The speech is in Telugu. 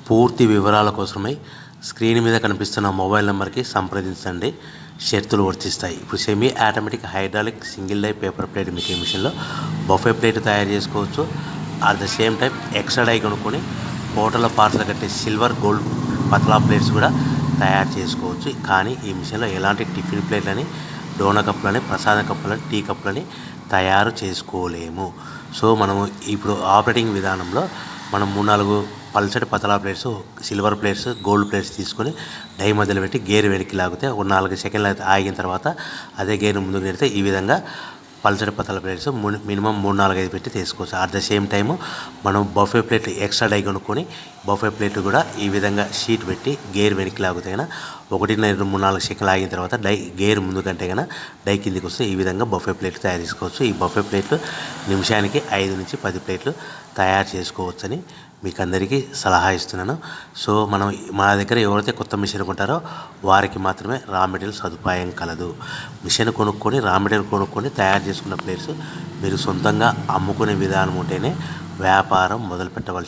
పూర్తి వివరాల కోసమై స్క్రీన్ మీద కనిపిస్తున్న మొబైల్ నెంబర్కి సంప్రదించండి. షరతులు వర్తిస్తాయి. ఇప్పుడు semi automatic hydraulic single die paper plate making మిషన్లో బఫే ప్లేట్ తయారు చేసుకోవచ్చు. At the same time extra die కొనుక్కొని హోటల్లో పార్సల్ కట్టే సిల్వర్ గోల్డ్ పతలా ప్లేట్స్ కూడా తయారు చేసుకోవచ్చు. కానీ ఈ మిషన్లో ఎలాంటి టిఫిన్ ప్లేట్లని, డోనా కప్పులని, ప్రసాద కప్పులని, టీ కప్పులని తయారు చేసుకోలేము. సో మనము ఇప్పుడు ఆపరేటింగ్ విధానంలో మనం 3-4 పల్చటి పతలా plates, silver plates, gold plates తీసుకొని డై మధ్యలో పెట్టి గేర్ వెనక్కి లాగితే ఒక 4 సెకండ్లు ఆగిన తర్వాత అదే గేర్ ముందుకు నెడితే ఈ విధంగా పల్చటి పతలా ప్లేట్స్ మినిమం 3-4-5 పెట్టి తీసుకోవచ్చు. అట్ ద సేమ్ టైము మనం బఫే ప్లేట్ ఎక్స్ట్రా డై కొనుక్కొని బఫే ప్లేట్ కూడా ఈ విధంగా షీట్ పెట్టి గేర్ వెనక్కి లాగితే కన్నా 1-2-3-4 సెకండ్లు ఆగిన తర్వాత గేర్ ముందు కంటే కన్నా డై కిందికి వస్తే ఈ విధంగా బఫే ప్లేట్లు తయారు చేసుకోవచ్చు. ఈ బఫే ప్లేట్లు నిమిషానికి 5-10 ప్లేట్లు తయారు చేసుకోవచ్చని మీకు అందరికీ సలహా ఇస్తున్నాను. సో మనం మా దగ్గర ఎవరైతే కొత్త మిషన్ కొంటారో వారికి మాత్రమే రా మెటీరియల్ సదుపాయం కలదు. మిషన్ కొనుక్కొని రా మెటీరియల్ కొనుక్కొని తయారు చేసుకున్న ప్లేట్స్ మీరు సొంతంగా అమ్ముకునే విధానం ఉంటేనే వ్యాపారం మొదలు పెట్టవలసి